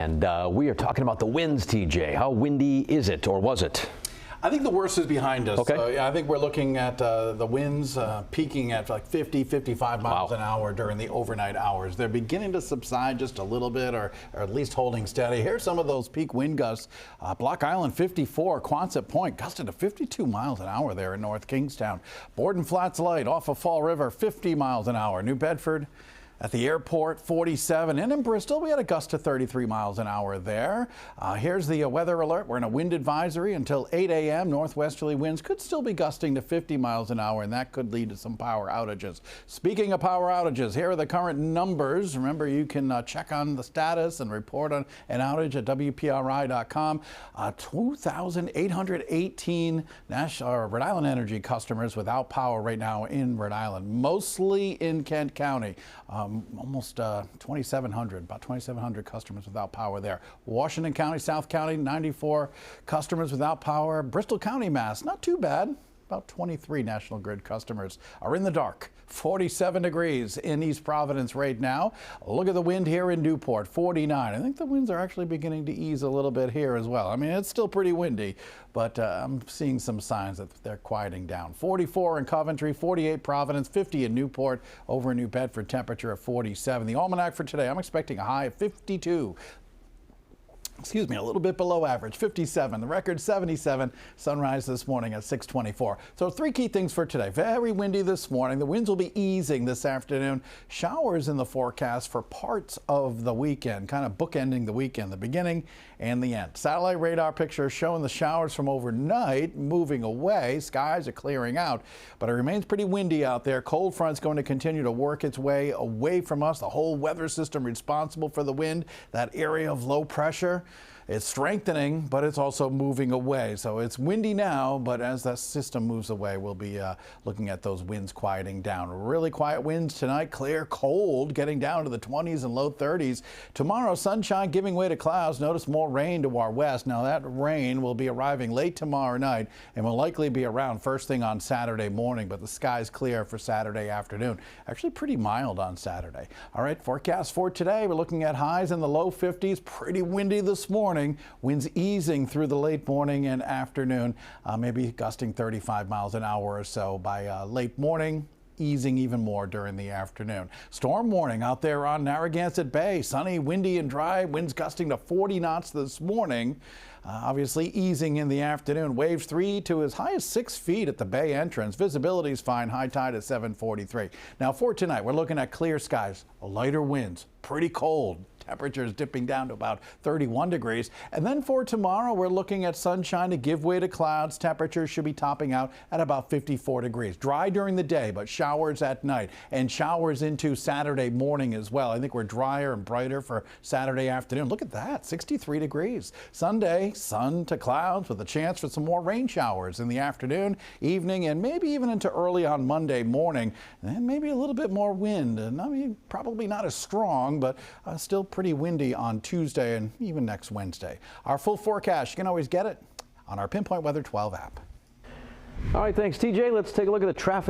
And we are talking about the winds, TJ. How windy is it, or was it? I think the worst is behind us. Okay. I think we're looking at the winds peaking at like 50, 55 miles an hour during the overnight hours. They're beginning to subside just a little bit, or at least holding steady. Here's some of those peak wind gusts. Block Island 54, Quonset Point gusted to 52 miles an hour there in North Kingstown. Borden Flats Light off of Fall River, 50 miles an hour. New Bedford at the airport, 47. And in Bristol, we had a gust to 33 miles an hour there. Here's the weather alert. We're in a wind advisory until 8 a.m. Northwesterly winds could still be gusting to 50 miles an hour, and that could lead to some power outages. Speaking of power outages, here are the current numbers. Remember, you can check on the status and report on an outage at WPRI.com. 2,818 Rhode Island Energy customers without power right now in Rhode Island, mostly in Kent County. Almost 2,700, about 2,700 customers without power there. Washington County, South County, 94 customers without power. Bristol County, Mass, not too bad. About 23 National Grid customers are in the dark. 47 degrees in East Providence right now. Look at the wind here in Newport, 49. I think the winds are actually beginning to ease a little bit here as well. I mean, it's still pretty windy, but I'm seeing some signs that they're quieting down. 44 in Coventry, 48 Providence, 50 in Newport. Over in New Bedford, temperature of 47. The almanac for today, I'm expecting a high of 52. Excuse me, a little bit below average, 57. The record 77. Sunrise this morning at 6:24. So 3 key things for today. Very windy this morning. The winds will be easing this afternoon. Showers in the forecast for parts of the weekend, kind of bookending the weekend, the beginning and the end. Satellite radar picture showing the showers from overnight moving away. Skies are clearing out, but it remains pretty windy out there. Cold front's going to continue to work its way away from us. The whole weather system responsible for the wind, that area of low pressure, it's strengthening, but it's also moving away. So it's windy now, but as that system moves away, we'll be looking at those winds quieting down. Really quiet winds tonight, clear, cold, getting down to the 20s and low 30s. Tomorrow, sunshine giving way to clouds. Notice more rain to our west. Now that rain will be arriving late tomorrow night and will likely be around first thing on Saturday morning, but the sky's clear for Saturday afternoon. Actually pretty mild on Saturday. All right, forecast for today. We're looking at highs in the low 50s. Pretty windy this morning. Winds easing through the late morning and afternoon, maybe gusting 35 miles an hour or so by late morning, easing even more during the afternoon. Storm warning out there on Narragansett Bay. Sunny, windy and dry. Winds gusting to 40 knots this morning. Obviously easing in the afternoon. Waves 3 to as high as 6 feet at the bay entrance. Visibility is fine. High tide at 7:43. Now for tonight, we're looking at clear skies, lighter winds, pretty cold. Temperatures dipping down to about 31 degrees. And then for tomorrow, we're looking at sunshine to give way to clouds. Temperatures should be topping out at about 54 degrees. Dry during the day, but showers at night and showers into Saturday morning as well. I think we're drier and brighter for Saturday afternoon. Look at that, 63 degrees. Sunday, sun to clouds with a chance for some more rain showers in the afternoon, evening, and maybe even into early on Monday morning. And maybe a little bit more wind. And I mean, probably not as strong, but still pretty windy on Tuesday and even next Wednesday. Our full forecast, you can always get it on our Pinpoint Weather 12 app. All right, thanks, TJ. Let's take a look at the traffic.